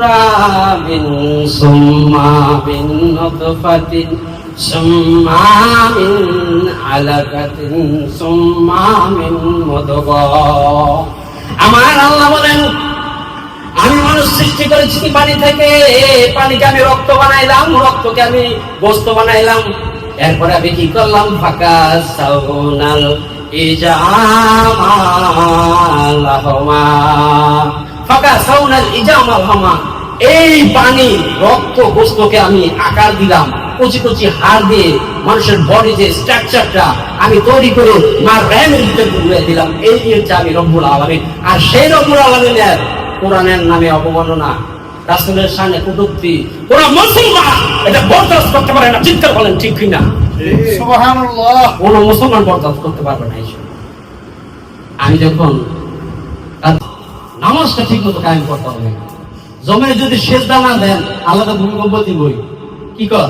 তুরাবিন সুম্মা মিন নুতফাতিন সুম্মা মিন আলাকাতিন সুম্মা মিন মুদগাহ। আমার আল্লাহ বলেন, আমি মানুষ সৃষ্টি করেছি পানি থেকে, পানিকে আমি রক্ত বানাইলাম, রক্তকে আমি গোশত বানাইলাম। এরপরে আমি কি করলাম? ফাঁকা সাউনাল ইজামালাহমা, ফাঁকা সাউনাল ইজামালাহমা। এই পানি রক্ত গোশতকে আমি আকার দিলাম, কচি কচি হাড় দিয়ে মানুষের বডি যে স্ট্রাকচারটা আমি তৈরি করে মার র্যামের ভিতরে ঢুকিয়ে দিলাম। এই হচ্ছে আমি রব্বুল আলামিন। আর সেই রব্বুল আলামিনের কোরআনের নামে অবমাননা, রাসূলের সামনে কটূক্তি, কোন মুসলমান এটা বরদাস্ত করতে পারে না। চিৎকার বলেন ঠিক কিনা? সুবহানাল্লাহ। কোন মুসলমান বরদাস্ত করতে পারবে না। আমি যখন নামাজটা ঠিক মতো কায়েম করতে হবে, জমিনে যদি সেজদা না দেন আল্লাহ তো ভূমিকম্প দিবই। কি কর?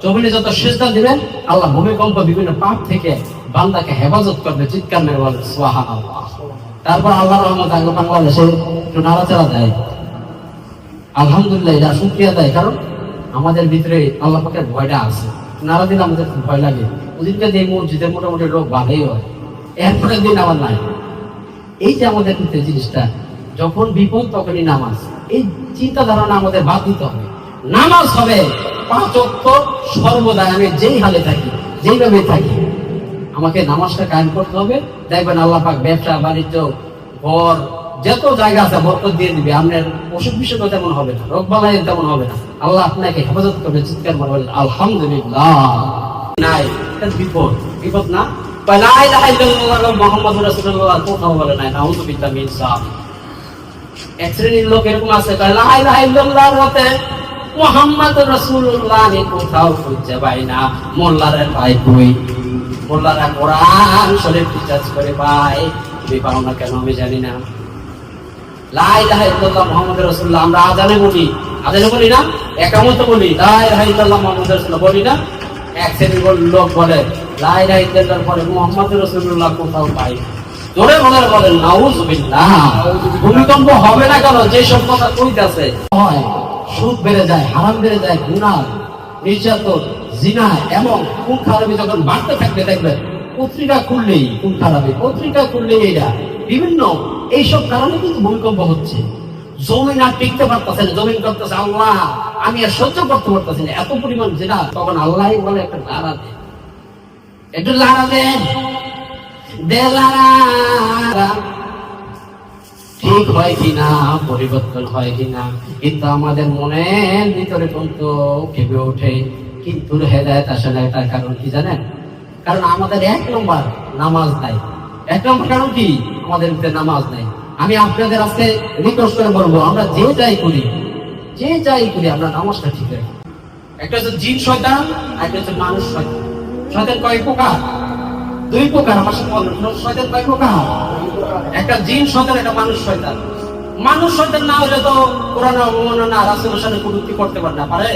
জমিনে যত সেজদা দিবেন আল্লাহ ভূমিকম্প বিভিন্ন পাপ থেকে বান্দাকে হেফাজত করবে। চিৎকার মেরে বলেন সুবহানাল্লাহ। তারপর আল্লাহর রহমত আগে বাংলাদেশে একটু নাড়াচাড়া দেয়, আলহামদুলিল্লাহ, এটা শুকরিয়া দেয়। কারণ আমাদের ভিতরে আল্লাহ পাকের ভয়টা আছে। নাড়া দিলে আমাদের ভয় লাগে। ওদিনকে দিয়ে মসজিদের মোটামুটি লোক ভালোই হয়, এরপরের দিন আমার নাই। এই যে আমাদের ভিতরে জিনিসটা, যখন বিপদ তখনই নামাজ, এই চিন্তা ধারণা আমাদের বাদ দিতে হবে। নামাজ হবে 5 ওয়াক্ত সর্বদাই। আমি যেই হালে থাকি, যেইভাবে থাকি, আমাকে নামাজটা কায়েম করতে হবে। দেখবেন আল্লাহ পাক ব্যবসা বাণিজ্য ঘর যত জায়গা আছে বরকত দিয়ে দিবে। আপনার অসুখ বিসুখ তেমন হবে না, রোগ বালাই তেমন হবে না। আল্লাহ আপনাকে হেফাজত করবে। চিৎকার মারবেন আলহামদুলিল্লাহ। নাই বিপদ, বিপদ না। লা ইলাহা ইল্লাল্লাহ মুহাম্মাদুর রাসূলুল্লাহ কোথাও বলে নাই। নাউযুবিল্লাহি মিন যালিক। এক শ্রেণীর লোক এরকম আছে, লা ইলাহা ইল্লাল্লাহ হতে মুহাম্মাদুর রাসূলুল্লাহ আমি কোথাও খুঁজে পাই না। মোল্লারা পাই কই? মোল্লারা কোরআন শরীফ রিসার্চ করে পায়, তুমি পাও না কেন আমি জানি না। লা ইলাহা ইল্লাল্লাহ মুহাম্মাদুর রাসূলুল্লাহ আমরা আজানে বলি, আজানে বলি না, একামতে বলি লা ইলাহা ইল্লাল্লাহ মুহাম্মাদুর রাসূলুল্লাহ বলি না। এক শ্রেণীর লোক বলে লা ইলাহা ইল্লাল্লাহর পরে মুহাম্মাদুর রাসূলুল্লাহ কোথাও পাই। জোরে বলেন নাউযুবিল্লাহ। ভূমিকম্প হবে না কেন? যে সব কথা কইতাছে হয়, সুদ বেড়ে যায়, হারাম বেড়ে যায়, গুনাহ, নির্যাতন, জিনা এবং খুন খারাপি যখন বাড়তে থাকবে, দেখবেন পত্রিকা খুললেই খুন খারাপি, পত্রিকা খুললেই এরা বিভিন্ন এইসব কারণে কিন্তু ভূমিকম্প হচ্ছে। জমিন আর টিকতে পারতেছে না, জমিন করতেছে আল্লাহ আমি আর সহ্য করতে পারতেছি না, এত পরিমাণ জিনা। তখন আল্লাহ বলে একটা লাড়া দে, একটু লাড়া দেন, দে লাড়া। ঠিক হয় কিনা, পরিবর্তন হয় কিনা, কিন্তু আমাদের মনের ভিতরে কিন্তু কেঁপে ওঠে, কিন্তু হেদায়েত আসে না। তার কারণ কি জানেন? কারণ আমাদের 1 নম্বর নামাজ নাই। 1 নম্বর কারণ কি? আমাদের ভিতরে নামাজ নাই। আমি আপনাদের আজকে রিকোয়েস্ট করে বলবো, আমরা যে যাই করি আমরা নামাজটা ঠিক রাখি। একটা হচ্ছে জিন শয়তান, আর একটা হচ্ছে মানুষ শয়তান। শয়তান কয় প্রকার? 2 প্রকার। আমার সাথে বলুন, শয়তান কয় প্রকার? একটা জিন শয়তান, একটা মানুষ শয়তান। মানুষ শয়তান না হলে তো কোরআন অবমাননা, রাসূলের সাথে কটূক্তি করতে পারে?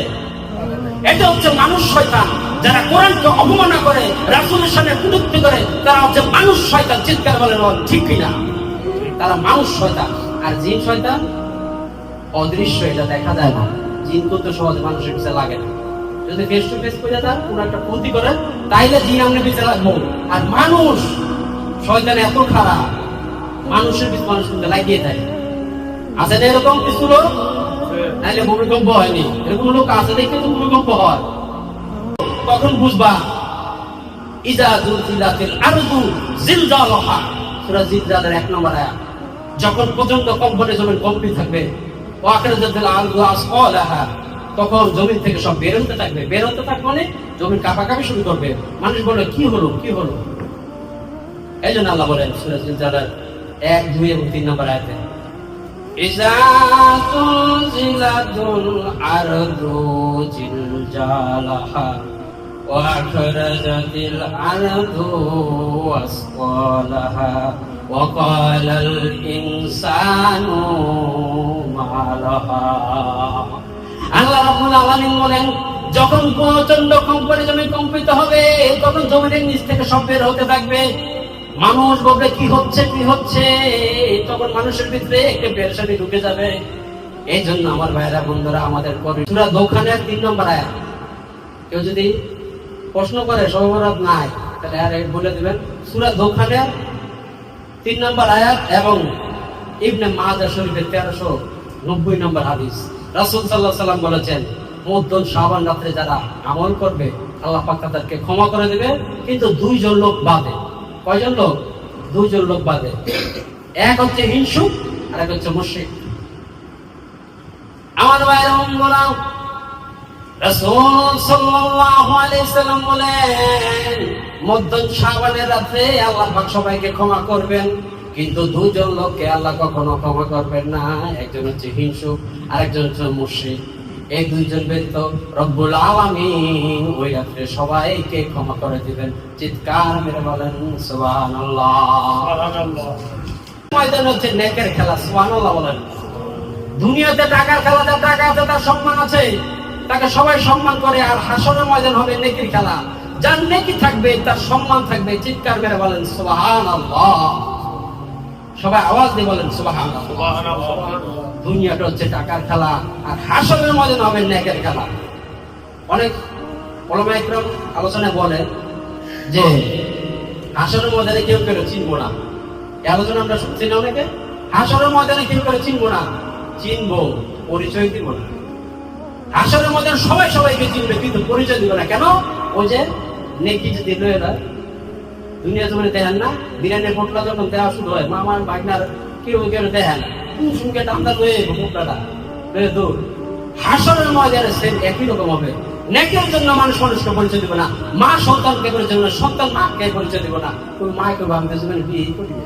এটা হচ্ছে মানুষ শয়তান। যারা কোরআনকে অবমাননা করে, রাসূলের সাথে কটূক্তি করে, তারা হচ্ছে মানুষ শয়তান। চিৎকার বলেন ঠিক কিনা? তারা মানুষ শয়তান। আর জিন শয়তান অদৃশ্য, এটা দেখা যায় না। জিন তো সহজে মানুষের পিছনে লাগে না। যদি ফেস টু ফেস করে যান, কোন একটা ক্ষতি করে, তাইলে জিন আমাদের পিছনে লাগবো। আর মানুষ শয়তান এত খারাপ, মানুষের পিছনে মানুষ কিন্তু লাগিয়ে দেয়। আছে না এরকম কিছু লোক? নাইলে ভূমিকম্প হয়নি। এরকম লোক আছে দেখে তো ভূমিকম্প হয়। তখন বুঝবা ইজা যুলজিলাতিল আরদু জিলজালাহা, সূরা জিলজালের 1 নম্বর আয়াত। যখন পর্যন্ত কম্পনে জমিন কম্পিত থাকবে, ওয়া আখরাজাতিল আরদু আসকালাহা, তখন জমিন থেকে সব বের হতে থাকবে। বের হতে থাকবে মানে জমিন কাঁপাকাঁপি শুরু করবে। মানুষ বলে কি হলো। এই জন্য আল্লাহ বলেন সূরা জিলজালের 1, 2 এবং 3 নম্বর আয়াতে, ইজা তুজিলাতুল আরদু জিলজালাহা ওয়া আখরাজাতিল আরদু আসকালাহা ওয়া ক্বালাল ইনসানু মা লাহা। আল্লাহ রাব্বুল আলামিন বলেন, যখন প্রচন্ড কম্পনে জমি কম্পিত হবে, তখন জমিনের নিচ থেকে সব বের হতে থাকবে। মানুষ বলবে কি হচ্ছে। তখন মানুষের ভিতরে একটা পেরেশানি ঢুকে যাবে। এই জন্য আমার ভাইরা বন্ধুরা আমাদের করে সূরা দোকানের 3 নম্বর আয়াত। কেউ যদি প্রশ্ন করে সর্বরাত নাই তাহলে আর বলে দিবেন সূরা দোকানের 3 নম্বর আয়াত এবং ইবনে মাজাহ শরীফের 1390 নম্বর হাদিস। রাসূল সাল্লাল্লাহু আলাইহি সাল্লাম বলেছেন মুদ্দন শাবান রাতে যারা আমল করবে আল্লাহ পাক তাদেরকে ক্ষমা করে দিবে, কিন্তু দুইজন লোক বাদে। কয়জন লোক? দুইজন লোক বাদে। এক হচ্ছে হিংসুক আর এক হচ্ছে মুশরিক। আমার ভাইরা বন্ধুরা, রাসূল সাল্লাল্লাহু আলাইহি সাল্লাম বলেন মুদ্দন শাবানের রাতে আল্লাহ পাক সবাইকে ক্ষমা করবেন, কিন্তু দুজন লোককে আল্লাহ কখনো ক্ষমা করবেন না। একজন হচ্ছে হিংসুক আর একজন হচ্ছে মুশরিক। এই দুইজন ব্যতীত রব্বুল আলামিন ওই রাত্রে সবাইকে ক্ষমা করে দিবেন। চিৎকার মেরে বলেন সুবহানাল্লাহ। ময়দান হচ্ছে নেকের খেলা, সুবহানাল্লাহ বলেন। দুনিয়াতে টাকার খেলাতে টাকা আছে, তার সম্মান আছে, তাকে সবাই সম্মান করে, আর হাসরের ময়দান হবে নেকির খেলা। যার নেকি থাকবে তার সম্মান থাকবে। চিৎকার মেরে বলেন সুবহানাল্লাহ। সবাই আওয়াজ দিয়ে বলেন সুবহানাল্লাহ। দুনিয়াটা হচ্ছে টাকার খেলা, আর হাসরের ময়দান হবে নেকের খেলা। অনেক ওলামা ইকরাম আলোচনায় বলে যে হাসরের ময়দানে কেউ কেউ চিনবো না। এই আলোচনা আমরা শুনছি না অনেকে। হাসরের ময়দানে কেউ কেউ চিনবো না, চিনবো পরিচয় দিব না। হাসরের ময়দানে সবাই সবাইকে চিনবে কিন্তু পরিচয় দিব না। কেন? ওই যে নেকি যদি লয়ে না, দুনিয়া জমিনে দেখেন না, বিরিয়ানির পোটলা যখন দেওয়া শুরু হয়, মামার ভাগনার কেউ কেউ দেখেন শুনকে টামটা লয়ে পোটলাটা লয়ে দৌড়। হাসরের ময়দানে সেম একই রকম হবে। নেকের জন্য মানুষ মানুষকে পরিচয় দিব না, মা সন্তানকে পরিচয় দিব না, সন্তান মাকে পরিচয় দিব না। ওই মাকে ভাববে বিয়ে করিবে।